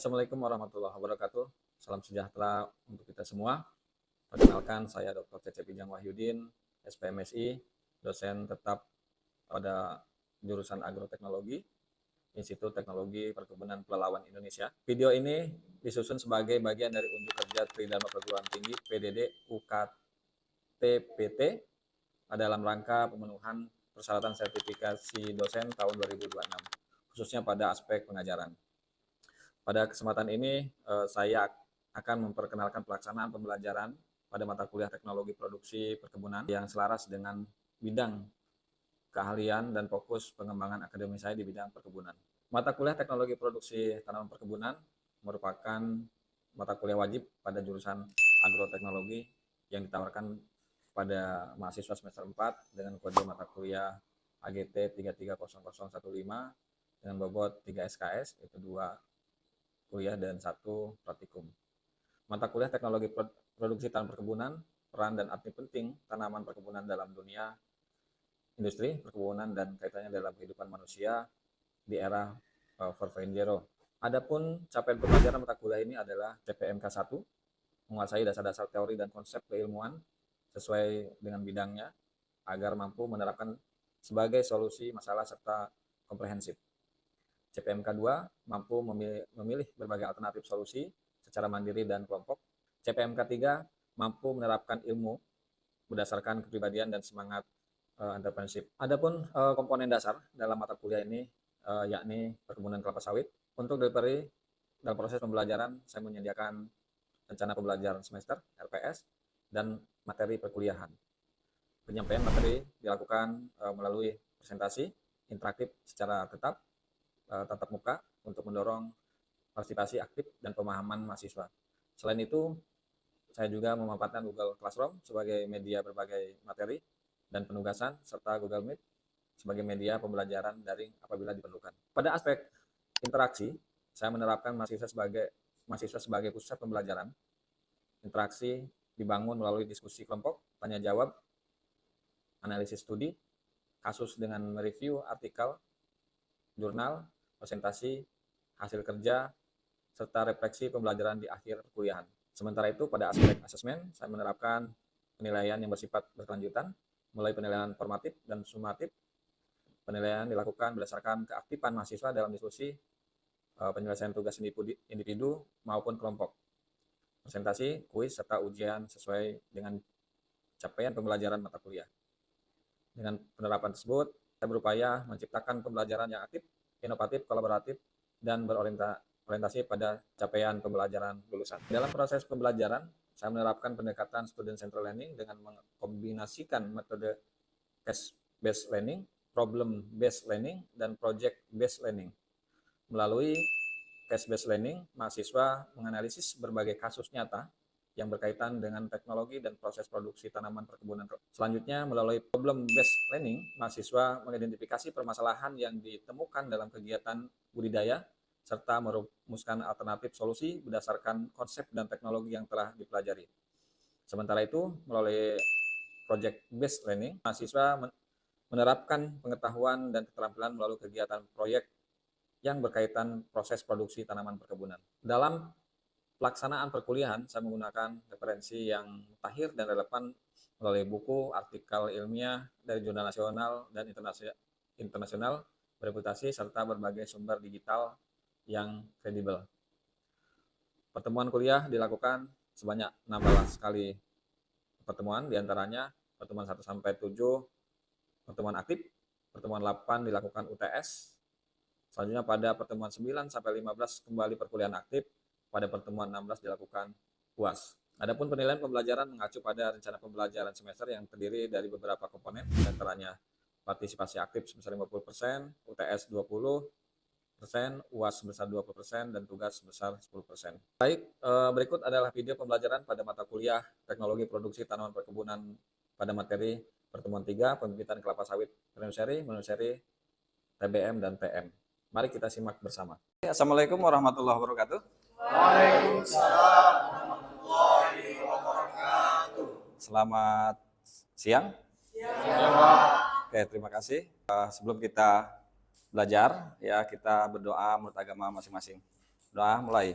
Assalamualaikum warahmatullahi wabarakatuh. Salam sejahtera untuk kita semua. Perkenalkan, saya Dr. Cecep Ijang Wahyudin, SPMSI, dosen tetap pada jurusan Agroteknologi, Institut Teknologi Perkebunan Pelalawan Indonesia. Video ini disusun sebagai bagian dari unjuk kerja Tridharma Perguruan Tinggi PDD UKT-PT dalam rangka pemenuhan persyaratan sertifikasi dosen tahun 2026, khususnya pada aspek pengajaran. Pada kesempatan ini, saya akan memperkenalkan pelaksanaan pembelajaran pada mata kuliah Teknologi Produksi Perkebunan yang selaras dengan bidang keahlian dan fokus pengembangan akademi saya di bidang perkebunan. Mata kuliah Teknologi Produksi Tanaman Perkebunan merupakan mata kuliah wajib pada jurusan Agroteknologi yang ditawarkan pada mahasiswa semester 4 dengan kode mata kuliah AGT 330015 dengan bobot 3 SKS, yaitu 2 kuliah dan 1 praktikum. Mata kuliah Teknologi Produksi Tanaman Perkebunan, peran dan arti penting tanaman perkebunan dalam dunia industri perkebunan dan kaitannya dalam kehidupan manusia di era 4.0. Adapun capaian pembelajaran mata kuliah ini adalah CPMK 1, menguasai dasar-dasar teori dan konsep keilmuan sesuai dengan bidangnya agar mampu menerapkan sebagai solusi masalah serta komprehensif. CPMK 2 mampu memilih berbagai alternatif solusi secara mandiri dan kelompok. CPMK 3 mampu menerapkan ilmu berdasarkan kepribadian dan semangat entrepreneurship. Adapun komponen dasar dalam mata kuliah ini yakni perkebunan kelapa sawit. Untuk delivery dalam proses pembelajaran, saya menyediakan rencana pembelajaran semester RPS dan materi perkuliahan. Penyampaian materi dilakukan melalui presentasi interaktif secara tatap muka untuk mendorong partisipasi aktif dan pemahaman mahasiswa. Selain itu, saya juga memanfaatkan Google Classroom sebagai media berbagai materi dan penugasan, serta Google Meet sebagai media pembelajaran daring apabila diperlukan. Pada aspek interaksi, saya menerapkan mahasiswa sebagai pusat pembelajaran. Interaksi dibangun melalui diskusi kelompok, tanya jawab, analisis studi, kasus dengan mereview artikel, jurnal, presentasi, hasil kerja, serta refleksi pembelajaran di akhir perkuliahan. Sementara itu, pada aspek asesmen, saya menerapkan penilaian yang bersifat berkelanjutan, mulai penilaian formatif dan sumatif. Penilaian dilakukan berdasarkan keaktifan mahasiswa dalam diskusi, penyelesaian tugas individu maupun kelompok, presentasi, kuis, serta ujian sesuai dengan capaian pembelajaran mata kuliah. Dengan penerapan tersebut, saya berupaya menciptakan pembelajaran yang aktif, inovatif, kolaboratif, dan berorientasi pada capaian pembelajaran lulusan. Dalam proses pembelajaran, saya menerapkan pendekatan student centered learning dengan mengkombinasikan metode case-based learning, problem-based learning, dan project-based learning. Melalui case-based learning, mahasiswa menganalisis berbagai kasus nyata yang berkaitan dengan teknologi dan proses produksi tanaman perkebunan. Selanjutnya, melalui problem-based learning, mahasiswa mengidentifikasi permasalahan yang ditemukan dalam kegiatan budidaya, serta merumuskan alternatif solusi berdasarkan konsep dan teknologi yang telah dipelajari. Sementara itu, melalui project-based learning, mahasiswa menerapkan pengetahuan dan keterampilan melalui kegiatan proyek yang berkaitan proses produksi tanaman perkebunan. Dalam pelaksanaan perkuliahan, saya menggunakan referensi yang mutakhir dan relevan melalui buku, artikel ilmiah dari jurnal nasional dan internasional bereputasi, serta berbagai sumber digital yang kredibel. Pertemuan kuliah dilakukan sebanyak 16 kali pertemuan, diantaranya pertemuan 1-7 pertemuan aktif, pertemuan 8 dilakukan UTS, selanjutnya pada pertemuan 9-15 kembali perkuliahan aktif, pada pertemuan 16 dilakukan UAS. Adapun penilaian pembelajaran mengacu pada rencana pembelajaran semester yang terdiri dari beberapa komponen, diantaranya partisipasi aktif sebesar 50%, UTS 20%, UAS sebesar 20%, dan tugas sebesar 10%. Baik, berikut adalah video pembelajaran pada mata kuliah Teknologi Produksi Tanaman Perkebunan pada materi pertemuan 3, pembibitan kelapa sawit Prenuseri, TBM, dan TM. Mari kita simak bersama. Assalamualaikum warahmatullahi wabarakatuh. Waalaikumsalam warahmatullahi wabarakatuh. Selamat siang. Siang. Oke, terima kasih. Sebelum kita belajar, ya kita berdoa menurut agama masing-masing. Udah mulai.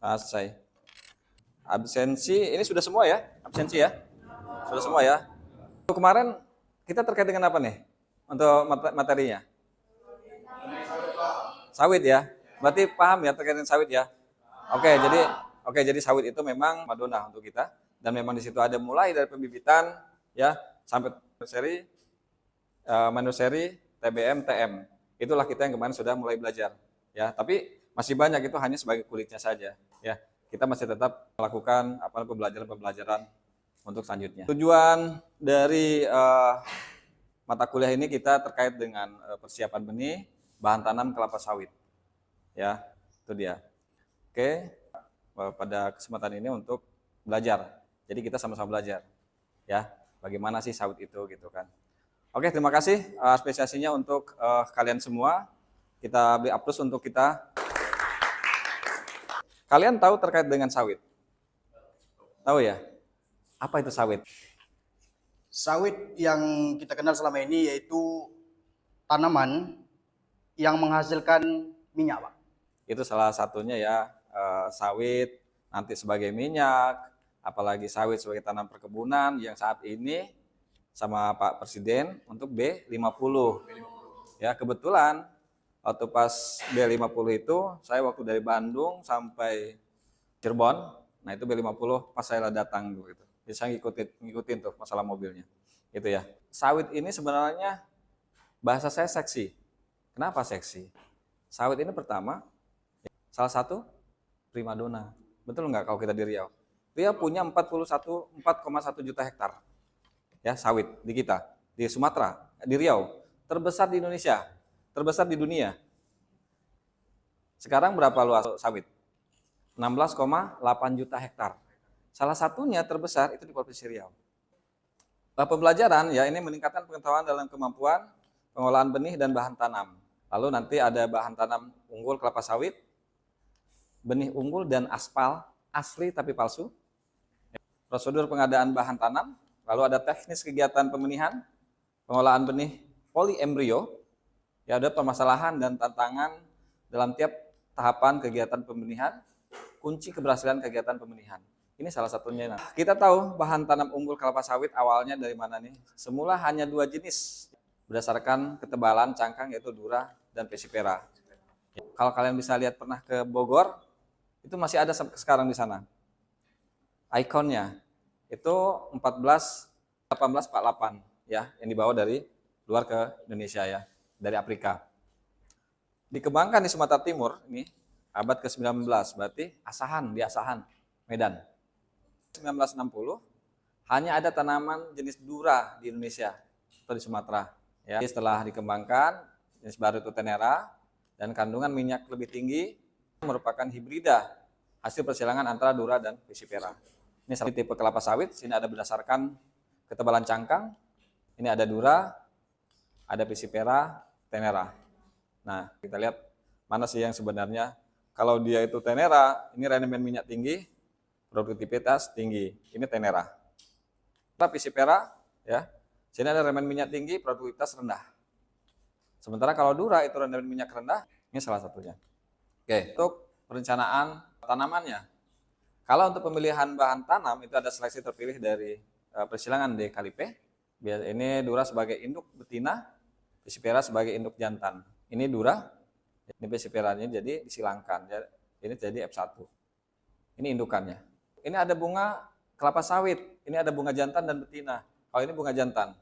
Selesai. Absensi, ini sudah semua ya? Absensi ya? Sudah semua ya? Kemarin kita terkait dengan apa nih? Untuk materinya? Sawit ya? Berarti paham ya terkait dengan sawit ya? Oke, jadi sawit itu memang madona untuk kita. Dan memang di situ ada mulai dari pembibitan ya sampai manuseri, TBM, TM. Itulah kita yang kemarin sudah mulai belajar ya. Tapi masih banyak, itu hanya sebagai kulitnya saja ya. Kita masih tetap melakukan pembelajaran untuk selanjutnya. Tujuan dari mata kuliah ini kita terkait dengan persiapan benih, bahan tanam kelapa sawit. Ya, itu dia. Oke, pada kesempatan ini untuk belajar. Jadi kita sama-sama belajar. Ya, bagaimana sih sawit itu gitu kan. Oke, terima kasih apresiasinya untuk kalian semua. Kita beri aplaus untuk kita. Kalian tahu terkait dengan sawit? Tahu ya? Apa itu sawit? Sawit yang kita kenal selama ini yaitu tanaman yang menghasilkan minyak, Pak. Itu salah satunya ya, sawit nanti sebagai minyak, apalagi sawit sebagai tanam perkebunan yang saat ini sama Pak Presiden untuk B50. Ya, kebetulan waktu pas B50 itu saya waktu dari Bandung sampai Cirebon, nah itu B50 pas saya datang gitu. Jadi saya ngikutin tuh masalah mobilnya. Gitu ya. Sawit ini sebenarnya bahasa saya seksi. Kenapa seksi? Sawit ini pertama salah satu primadona. Betul nggak kalau kita di Riau? Riau punya 4,1 juta hektar. Ya, sawit di kita, di Sumatera, di Riau, terbesar di Indonesia, terbesar di dunia. Sekarang berapa luas sawit? 16,8 juta hektar. Salah satunya terbesar itu di Provinsi Riau. Pembelajaran ya ini meningkatkan pengetahuan dalam kemampuan pengolahan benih dan bahan tanam. Lalu nanti ada bahan tanam unggul kelapa sawit, benih unggul dan aspal asli tapi palsu. Prosedur pengadaan bahan tanam, lalu ada teknis kegiatan pembenihan, pengolahan benih poliembrio. Ya, ada permasalahan dan tantangan dalam tiap tahapan kegiatan pembenihan, kunci keberhasilan kegiatan pembenihan. Ini salah satunya. Nah, kita tahu bahan tanam unggul kelapa sawit awalnya dari mana nih? Semula hanya 2 jenis berdasarkan ketebalan cangkang yaitu Dura dan Pesipera. Kalau kalian bisa lihat pernah ke Bogor, itu masih ada sekarang di sana. Ikonnya itu 1848 ya, yang dibawa dari luar ke Indonesia ya, dari Afrika. Dikembangkan di Sumatera Timur ini abad ke-19, berarti di Asahan, Medan. 1960 hanya ada tanaman jenis Dura di Indonesia atau di Sumatera. Ya, setelah dikembangkan jenis baru itu Tenera dan kandungan minyak lebih tinggi, merupakan hibrida hasil persilangan antara Dura dan Pesipera. Ini satu tipe kelapa sawit. Sini ada berdasarkan ketebalan cangkang. Ini ada Dura, ada Pesipera, Tenera. Nah, kita lihat mana sih yang sebenarnya. Kalau dia itu Tenera, ini rendemen minyak tinggi, produktivitas tinggi. Ini Tenera. Pesipera, ya, sini ada rendemen minyak tinggi, produktivitas rendah. Sementara kalau Dura itu rendemen minyak rendah, ini salah satunya. Oke, untuk perencanaan tanamannya. Kalau untuk pemilihan bahan tanam itu ada seleksi terpilih dari persilangan DKLIP. Ini Dura sebagai induk betina, Pesipera sebagai induk jantan. Ini Dura, ini Pesiperanya jadi disilangkan. Ini jadi F1. Ini indukannya. Ini ada bunga kelapa sawit. Ini ada bunga jantan dan betina. Kalau ini bunga jantan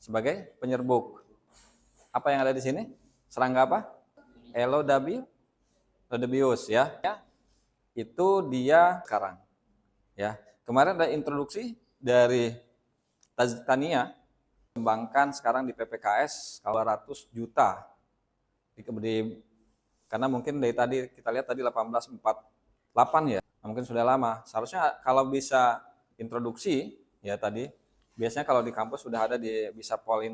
sebagai penyerbuk. Apa yang ada di sini? Serangga apa? Elodabius ya. Itu dia sekarang. Ya. Kemarin ada introduksi dari Taztania, kembangkan sekarang di PPKS 200 juta. Karena mungkin dari tadi kita lihat tadi 1848 ya. Mungkin sudah lama. Seharusnya kalau bisa introduksi ya tadi, biasanya kalau di kampus sudah ada bisa polen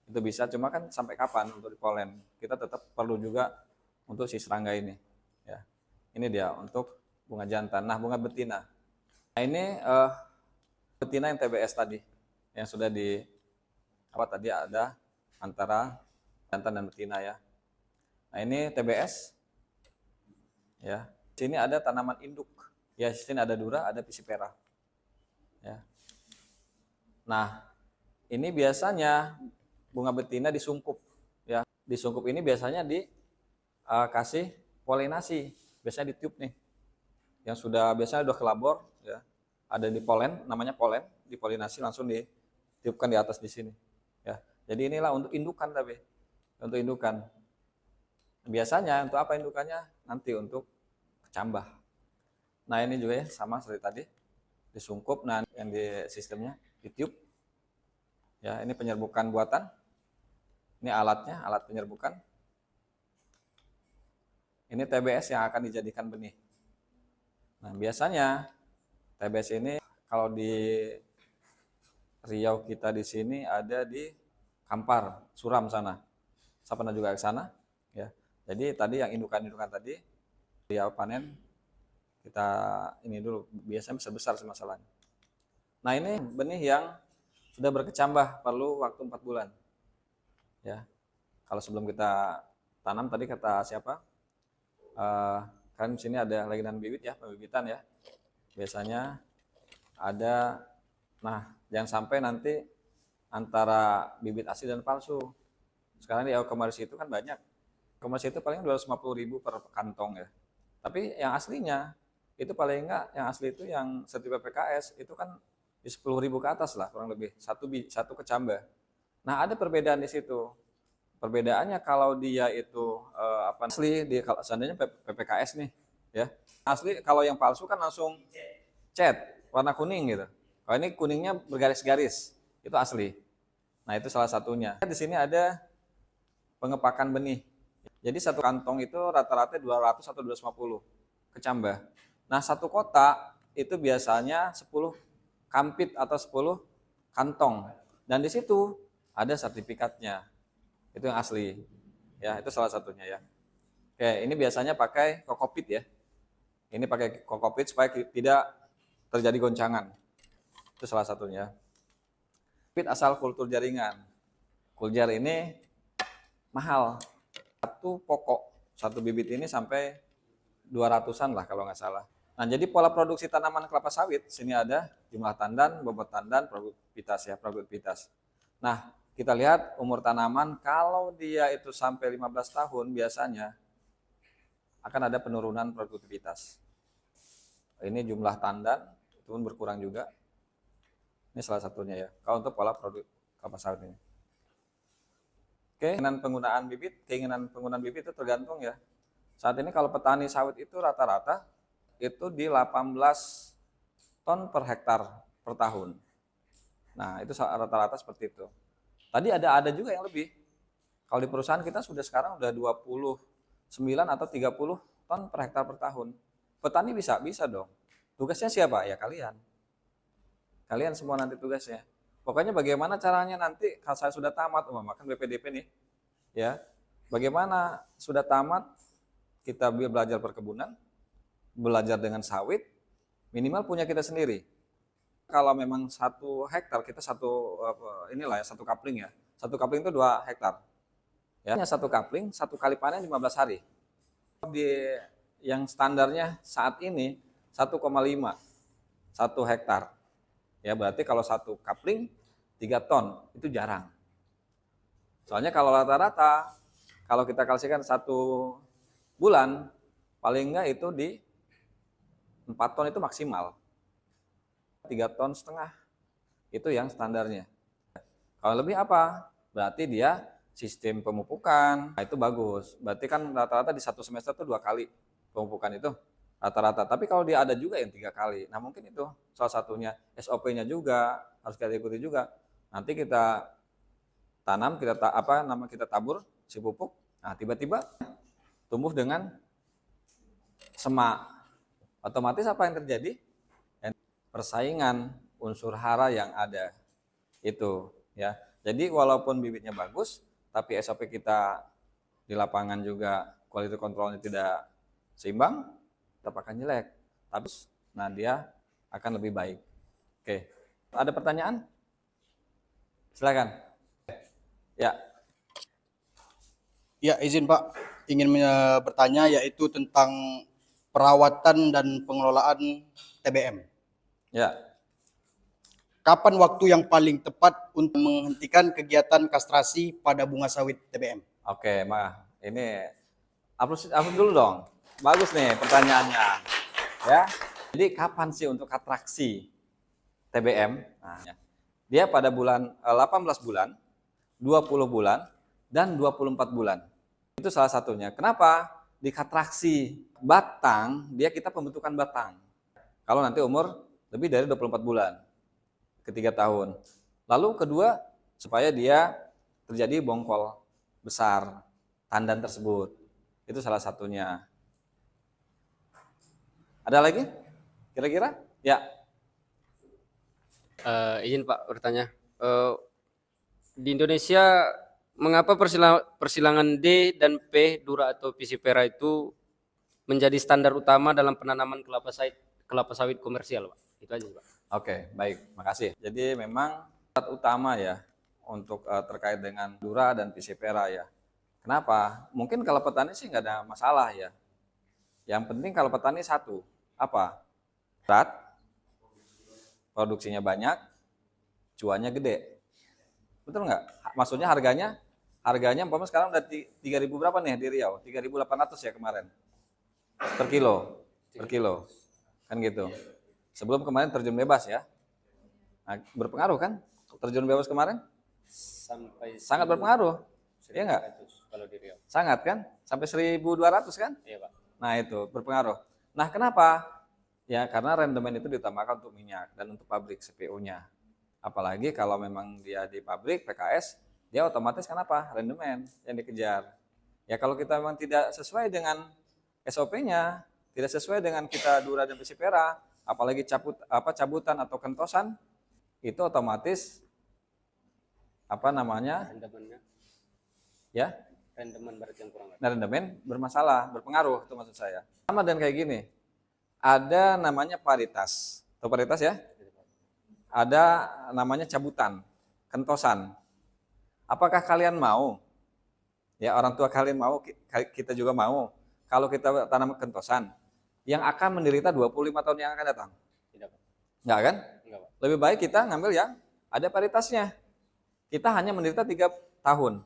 itu bisa, cuma kan sampai kapan untuk di polen? Kita tetap perlu juga untuk si serangga ini. Ya, ini dia untuk bunga jantan. Nah, bunga betina. Nah, ini betina yang TBS tadi, yang sudah tadi ada antara jantan dan betina ya. Nah, ini TBS. Ya, sini ada tanaman induk. Ya, sini ada dura, ada pisipera. Ya. Nah, ini biasanya bunga betina disungkup. Ya, disungkup ini biasanya dikasih polinasi. Biasanya ditiup nih. Yang biasanya udah kelabor, ya. Ada di polen, namanya polen, dipolinasi langsung ditiupkan di atas di sini. Ya. Jadi inilah untuk indukan tapi. Untuk indukan. Biasanya untuk apa indukannya? Nanti untuk kecambah. Nah, ini juga ya sama seperti tadi. Disungkup, nah yang di sistemnya ditiup. Ya, ini penyerbukan buatan. Ini alatnya, alat penyerbukan. Ini TBS yang akan dijadikan benih. Nah, biasanya TBS ini kalau di Riau kita di sini ada di Kampar, Suram sana. Saya pernah juga ke sana, ya. Jadi tadi yang indukan-indukan tadi dia panen kita ini dulu biasanya besar sih masalahnya. Nah, ini benih yang sudah berkecambah perlu waktu 4 bulan. Ya. Kalau sebelum kita tanam tadi kata siapa? Kan di sini ada lagi dan bibit ya, pembibitan ya. Biasanya ada, nah jangan sampai nanti antara bibit asli dan palsu. Sekarang di e-commerce itu kan banyak. E-commerce itu paling 250.000 per kantong ya. Tapi yang aslinya itu paling enggak, yang asli itu yang sertifikat PKS itu kan di 10.000 ke atas lah kurang lebih satu kecambah. Nah, ada perbedaan di situ. Perbedaannya kalau dia itu asli di kalau seandainya PPKS nih ya. Asli kalau yang palsu kan langsung cat warna kuning gitu. Kalau ini kuningnya bergaris-garis, itu asli. Nah, itu salah satunya. Di sini ada pengepakan benih. Jadi satu kantong itu rata-rata 200 atau 250 kecambah. Nah, satu kotak itu biasanya 10 kampit atau 10 kantong. Dan di situ ada sertifikatnya. Itu yang asli. Ya, itu salah satunya ya. Oke, ini biasanya pakai kokopit ya. Ini pakai kokopit supaya tidak terjadi goncangan. Itu salah satunya. Kokopit asal kultur jaringan. Kuljar ini mahal. Satu pokok, satu bibit ini sampai 200-an lah kalau nggak salah. Nah, jadi pola produksi tanaman kelapa sawit, sini ada jumlah tandan, bobot tandan, produktivitas ya, produktivitas. Nah, kita lihat umur tanaman, kalau dia itu sampai 15 tahun biasanya akan ada penurunan produktivitas. Ini jumlah tandan, itu pun berkurang juga. Ini salah satunya ya, kalau untuk pola produk kelapa sawit ini. Keinginan penggunaan bibit itu tergantung ya. Saat ini kalau petani sawit itu rata-rata itu di 18 ton per hektar per tahun. Nah, itu rata-rata seperti itu. Tadi ada juga yang lebih. Kalau di perusahaan kita sekarang udah 29 atau 30 ton per hektar per tahun. Petani bisa dong. Tugasnya siapa? Ya kalian. Kalian semua nanti tugasnya. Pokoknya bagaimana caranya nanti kalau saya sudah tamat, makan BPDP nih. Ya. Bagaimana sudah tamat kita belajar perkebunan, belajar dengan sawit, minimal punya kita sendiri. Kalau memang 1 hektar kita satu kapling ya. 1 kapling itu 2 hektar. Ya, 1 kapling, 1 kali panen 15 hari. Yang standarnya saat ini 1,5 1 hektar. Ya, berarti kalau 1 kapling 3 ton, itu jarang. Soalnya kalau rata-rata, kalau kita kalsikan 1 bulan, paling enggak itu di 4 ton itu maksimal. 3,5 ton, itu yang standarnya. Kalau lebih apa? Berarti dia sistem pemupukan, nah itu bagus. Berarti kan rata-rata di 1 semester itu 2 kali pemupukan itu. Rata-rata. Tapi kalau dia ada juga yang 3 kali, nah mungkin itu salah satunya. SOP-nya juga harus kita ikuti juga. Nanti kita tanam, kita tabur si pupuk. Nah, tiba-tiba tumbuh dengan semak. Otomatis apa yang terjadi? Persaingan unsur hara yang ada. Itu, ya. Jadi walaupun bibitnya bagus, tapi SOP kita di lapangan juga quality controlnya tidak seimbang, tetap akan jelek. Tapi nah dia akan lebih baik. Oke. Ada pertanyaan? Silakan. Ya. Ya, izin Pak. ingin bertanya yaitu tentang perawatan dan pengelolaan TBM. Ya, Kapan waktu yang paling tepat untuk menghentikan kegiatan kastrasi pada bunga sawit TBM? oke, ini upload dulu dong. Bagus nih pertanyaannya. Ya. Jadi kapan sih untuk atraksi TBM? Nah, dia pada bulan 18 bulan, 20 bulan, dan 24 bulan. Itu salah satunya. Kenapa? Di katraksi batang, dia kita pembentukan batang. Kalau nanti umur lebih dari 24 bulan, ke 3 tahun. Lalu kedua, supaya dia terjadi bongkol besar, tandan tersebut. Itu salah satunya. Ada lagi? Kira-kira? Ya. Izin Pak bertanya. Di Indonesia mengapa persilangan D dan P Dura atau Pisipera itu menjadi standar utama dalam penanaman kelapa sawit komersial, Pak? Itu aja, Pak. Oke, baik. Makasih. Jadi memang syarat utama ya untuk terkait dengan Dura dan Pisipera ya. Kenapa? Mungkin kalau petani sih nggak ada masalah ya. Yang penting kalau petani satu, apa? Berat, produksinya banyak, cuannya gede. Betul nggak? Maksudnya harganya umpamanya sekarang udah 3.000 berapa nih di Riau? 3.800 ya kemarin. Per kilo. Kan gitu. Sebelum kemarin terjun bebas ya. Nah, berpengaruh kan? Terjun bebas kemarin? Sampai Sangat berpengaruh. Iya nggak? kalau di Riau. Sangat kan? Sampai 1.200 kan? Iya, Pak. Nah itu berpengaruh. Nah kenapa? Ya karena rendemen itu ditambahkan untuk minyak dan untuk pabrik CPO-nya. Apalagi kalau memang dia di pabrik PKS, dia otomatis kenapa? Rendemen yang dikejar. Ya kalau kita memang tidak sesuai dengan SOP-nya, tidak sesuai dengan kita Dura dan Pisipera, apalagi cabutan atau kentosan, itu otomatis Rendemennya, ya rendemen berarti yang kurang. rendemen bermasalah, berpengaruh itu maksud saya. Sama dan kayak gini, ada namanya paritas, atau paritas ya, ada namanya cabutan, kentosan. Apakah kalian mau? Ya orang tua kalian mau, kita juga mau. Kalau kita tanam kentosan, yang akan menderita 25 tahun yang akan datang. Tidak, Pak. Enggak kan? Enggak, Pak. Lebih baik kita ngambil yang ada paritasnya. Kita hanya menderita 3 tahun.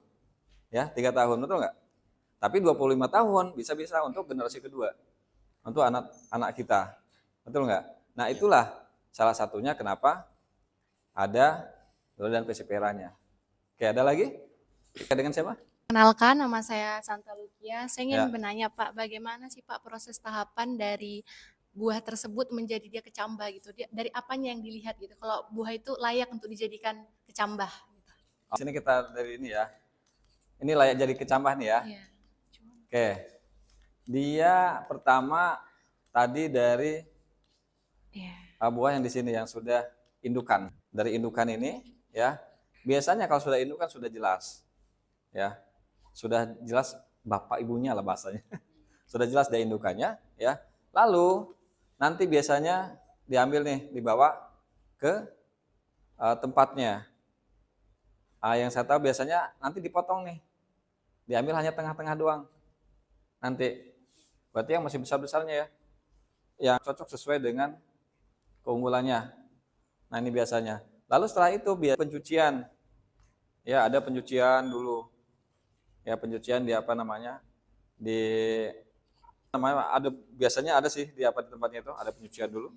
Ya, 3 tahun, betul nggak? Tapi 25 tahun bisa-bisa untuk generasi kedua. Untuk anak-anak kita. Betul nggak? Nah, itulah salah satunya kenapa ada Dura dan Pisipera-nya. Oke, ada lagi? Dengan siapa? Kenalkan, nama saya Santa Lucia. Saya ingin Ya. bertanya Pak, bagaimana sih Pak proses tahapan dari buah tersebut menjadi dia kecambah gitu? Dari apanya yang dilihat gitu? Kalau buah itu layak untuk dijadikan kecambah. Gitu. Di sini kita dari ini ya. Ini layak jadi kecambah nih ya. Iya. Oke. Dia pertama tadi dari Iya. buah yang di sini yang sudah indukan. Dari indukan ini ya. Biasanya kalau sudah indukan sudah jelas. Ya. Sudah jelas bapak ibunya lah bahasanya. Sudah jelas dari indukannya ya. Lalu nanti biasanya diambil nih, dibawa ke tempatnya. Yang saya tahu biasanya nanti dipotong nih. Diambil hanya tengah-tengah doang. Nanti berarti yang masih besar-besarnya ya. Yang cocok sesuai dengan keunggulannya. Nah, ini biasanya. Lalu setelah itu biar pencucian. Ya, ada pencucian dulu. Ya, pencucian di biasanya ada sih di tempatnya itu ada pencucian dulu.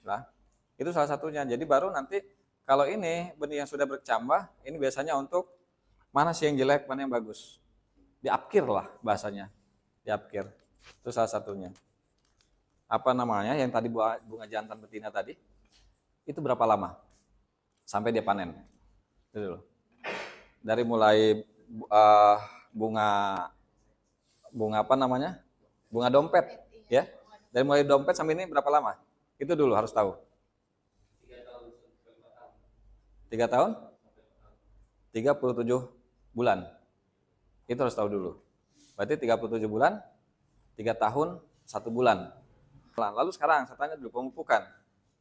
Lah, itu salah satunya. Jadi baru nanti kalau ini benih yang sudah berkecambah, ini biasanya untuk mana sih yang jelek, mana yang bagus. Diapkir lah bahasanya. Diapkir. Itu salah satunya. Yang tadi bunga jantan betina tadi, itu berapa lama sampai dia panen? Itu dulu. Dari mulai bunga dompet ya. Dari mulai dompet sampai ini berapa lama? Itu dulu harus tahu. 3 tahun? 37 bulan. Itu harus tahu dulu. Berarti 37 bulan, 3 tahun, 1 bulan. Lalu sekarang saya tanya dulu pemupukan.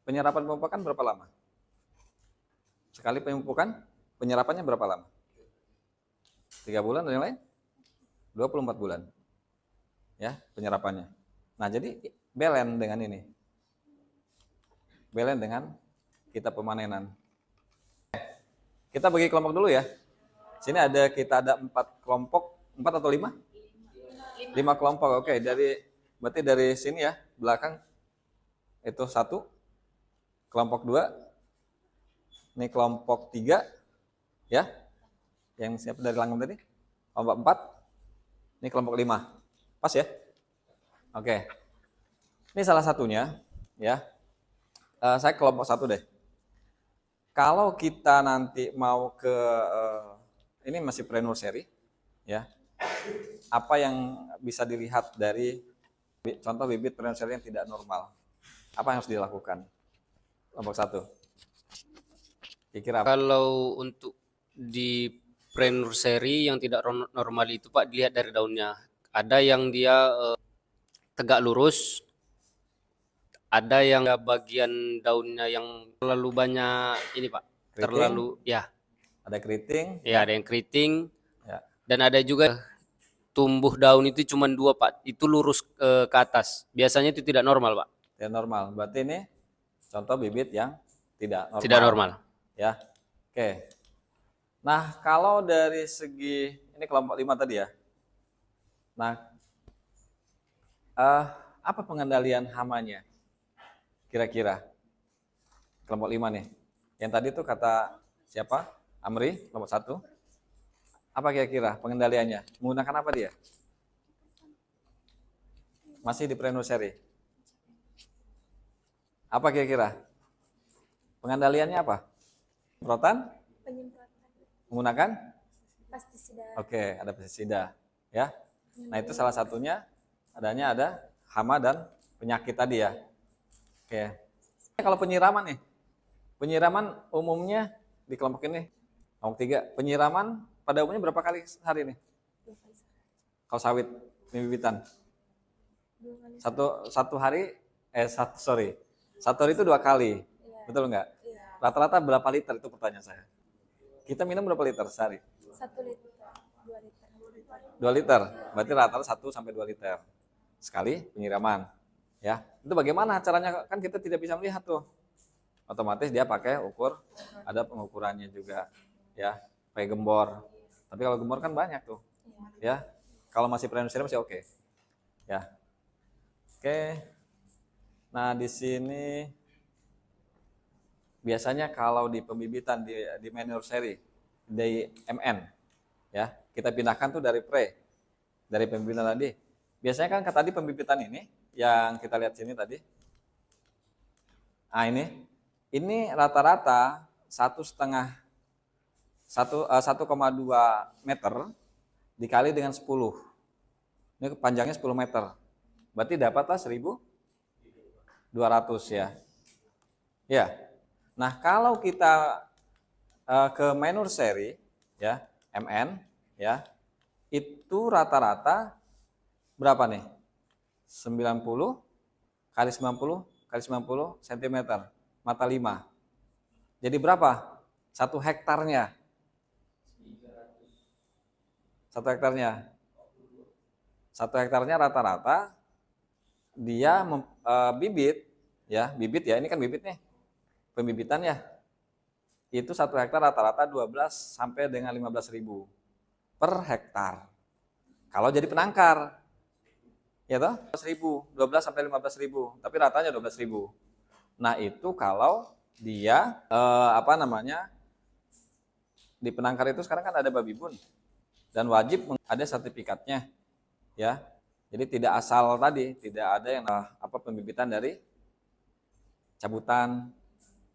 Penyerapan pemupukan berapa lama? Sekali pemupukan, penyerapannya berapa lama? 3 bulan dan yang lain? 24 bulan. ya penyerapannya. Nah, jadi balance dengan ini. Balance dengan kita pemanenan. Kita bagi kelompok dulu ya. Sini kita ada 4 kelompok, 4 atau 5? 5 kelompok. Oke, berarti dari sini ya, belakang itu 1, kelompok 2, ini kelompok 3 ya. Yang siapa dari langgam tadi? Kelompok 4. Ini kelompok 5. Pas ya? Oke. Ini salah satunya ya. Saya kelompok 1 deh. Kalau kita nanti mau ke ini masih pre-nursery ya. Apa yang bisa dilihat dari contoh bibit pre-nursery yang tidak normal? Apa yang harus dilakukan? Kelompok 1. Kira-kira apa? Kalau untuk di pre-nursery yang tidak normal itu Pak, dilihat dari daunnya. Ada yang dia tegak lurus, ada yang bagian daunnya yang terlalu banyak ini Pak, Keriting. terlalu ya, Ada keriting. ya ada yang keriting, Ya. dan ada juga tumbuh daun itu cuma 2 Pak, itu lurus ke atas. Biasanya itu tidak normal Pak. Tidak normal. Berarti ini contoh bibit yang tidak normal. Tidak normal. Ya. Oke. Nah, kalau dari segi ini kelompok 5 tadi ya. Nah, apa pengendalian hamanya? Kira-kira kelompok 5 nih. Yang tadi tuh kata siapa? Amri, kelompok 1. Apa kira-kira pengendaliannya? Menggunakan apa dia? Masih di pre-nursery. Apa kira-kira? Pengendaliannya apa? Penyemprotan? Menggunakan? Pestisida. Oke, ada pestisida. Ya. Nah, itu salah satunya ada hama dan penyakit tadi ya. Oke. Kalau penyiraman nih. Penyiraman umumnya di kelompok ini, kelompok 3, penyiraman pada umumnya berapa kali sehari nih? Kalau sawit, bibitan. Satu hari, satu hari itu 2 kali. Betul nggak? Rata-rata berapa liter itu pertanyaan saya. Kita minum berapa liter sehari? 1 liter, 2 liter. 2 liter. Berarti rata-rata 1 sampai 2 liter sekali penyiraman. Ya, itu bagaimana caranya? Kan kita tidak bisa melihat tuh. Otomatis dia pakai ada pengukurannya juga, ya, pakai gembor. Tapi kalau gembor kan banyak tuh, ya. Kalau masih pre-nursery masih oke. Ya, oke. Nah, di sini biasanya kalau di pembibitan di nursery, di MN, ya, kita pindahkan tuh dari pembibitan tadi. Biasanya kan tadi pembibitan ini yang kita lihat sini tadi. Nah, ini rata-rata 1,2 meter dikali dengan 10. Ini panjangnya 10 meter. Berarti dapatlah 1.200 ya. Ya. Nah, kalau kita ke nursery ya, MN ya, itu rata-rata berapa nih? 90 kali 90 kali 90 cm, mata 5. Jadi berapa? 1 hektarnya. 1 hektarnya. 1 hektarnya rata-rata dia bibit ya, ini kan bibit nih. Pembibitan ya. Itu 1 hektar rata-rata 12 sampai dengan 15.000 per hektar. Kalau jadi penangkar, ya toh, 12 sampai 15.000, tapi ratanya 12.000. Nah, itu kalau dia di penangkar itu sekarang kan ada babibun dan wajib ada sertifikatnya, ya. Jadi tidak asal tadi, tidak ada yang pembibitan dari cabutan,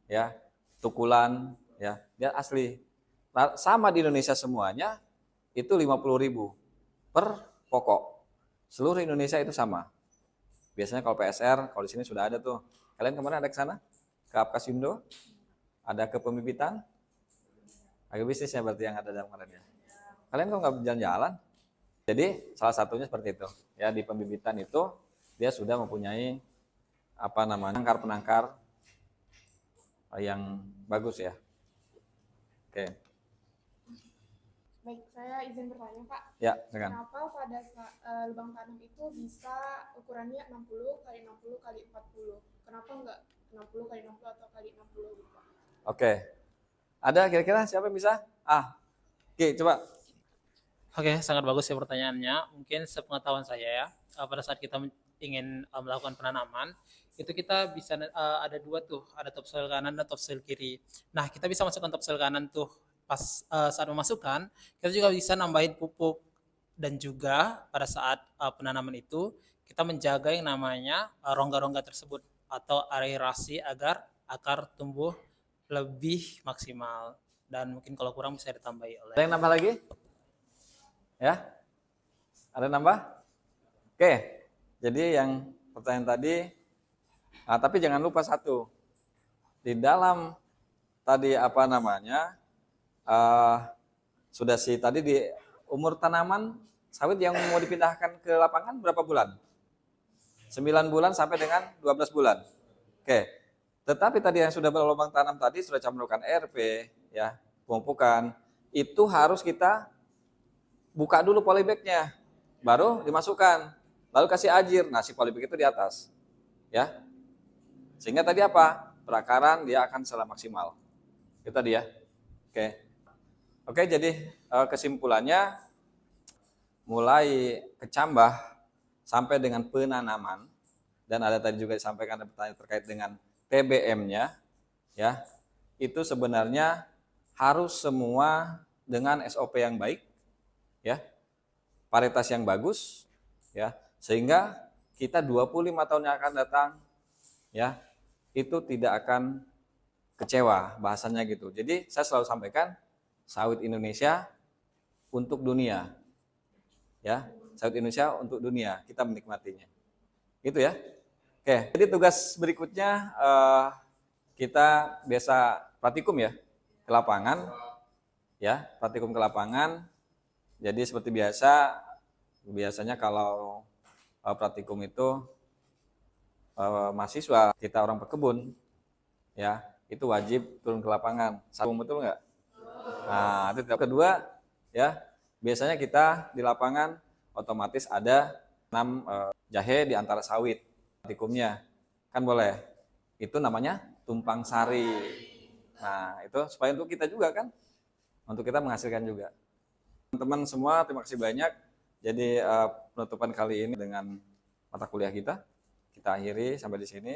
ya, tukulan, ya, dia asli. Sama di Indonesia semuanya itu 50.000 per pokok. Seluruh Indonesia itu sama. Biasanya kalau PSR, kalau di sini sudah ada tuh. Kalian kemarin ada ke sana? Ke Apkasindo? Ada ke pembibitan? Agribisnisnya berarti yang ada dalam kemarin ya. Kalian kok nggak jalan-jalan? Jadi salah satunya seperti itu. Ya, di pembibitan itu dia sudah mempunyai penangkar yang bagus ya. Oke. Baik, saya izin bertanya, Pak. Ya, silakan. Kenapa pada lubang tanam itu bisa ukurannya 60 kali 60 kali 40? Kenapa enggak 60 kali 60 atau kali 60 gitu, Pak? Oke. Ada kira-kira siapa yang bisa? Oke, coba. Oke, sangat bagus ya pertanyaannya. Mungkin sepengetahuan saya ya, pada saat kita ingin melakukan penanaman, itu kita bisa ada dua tuh, ada topsoil kanan dan topsoil kiri. Nah, kita bisa masukkan topsoil kanan tuh pas saat memasukkan, kita juga bisa nambahin pupuk dan juga pada saat penanaman itu kita menjaga yang namanya rongga-rongga tersebut atau aerasi agar akar tumbuh lebih maksimal dan mungkin kalau kurang bisa ditambahi oleh. Ada yang nambah lagi? Ya? Ada nambah? Oke. Jadi yang pertanyaan tadi, tapi jangan lupa satu. Di dalam tadi apa namanya, sudah sih tadi di umur tanaman sawit yang mau dipindahkan ke lapangan berapa bulan? 9 bulan sampai dengan 12 bulan. Oke. Tetapi tadi yang sudah berlubang tanam tadi sudah melakukan RP, ya, pemupukan, itu harus kita buka dulu polybag-nya, baru dimasukkan, lalu kasih ajir. Nah, si polybag itu di atas, ya. Sehingga tadi apa? Perakaran dia akan secara maksimal. Itu tadi ya. Oke, jadi kesimpulannya mulai kecambah sampai dengan penanaman, dan ada tadi juga disampaikan ada pertanyaan terkait dengan TBM-nya, ya, itu sebenarnya harus semua dengan SOP yang baik, ya, varietas yang bagus, ya, sehingga kita 25 tahun yang akan datang, ya, itu tidak akan kecewa, bahasanya gitu. Jadi saya selalu sampaikan sawit Indonesia untuk dunia, ya, sawit Indonesia untuk dunia, kita menikmatinya, gitu ya. Oke, jadi tugas berikutnya kita biasa praktikum ya ke lapangan, ya, praktikum ke lapangan. Jadi seperti biasanya kalau praktikum itu mahasiswa kita orang pekebun, ya, itu wajib turun ke lapangan. Betul nggak? Nah, itu kedua, ya, biasanya kita di lapangan otomatis ada 6 jahe di antara sawit. Praktikumnya kan boleh, itu namanya tumpang sari. Nah, itu supaya untuk kita juga kan, untuk kita menghasilkan juga. Teman-teman semua, terima kasih banyak. Jadi penutupan kali ini dengan mata kuliah kita akhiri sampai di sini.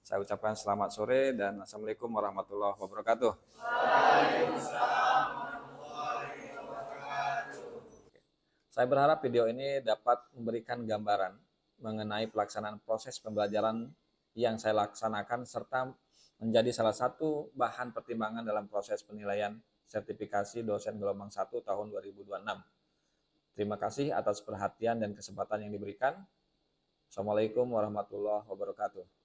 Saya ucapkan selamat sore dan assalamualaikum warahmatullahi wabarakatuh. Saya berharap video ini dapat memberikan gambaran mengenai pelaksanaan proses pembelajaran yang saya laksanakan serta menjadi salah satu bahan pertimbangan dalam proses penilaian sertifikasi dosen gelombang 1 tahun 2026. Terima kasih atas perhatian dan kesempatan yang diberikan. Assalamualaikum warahmatullahi wabarakatuh.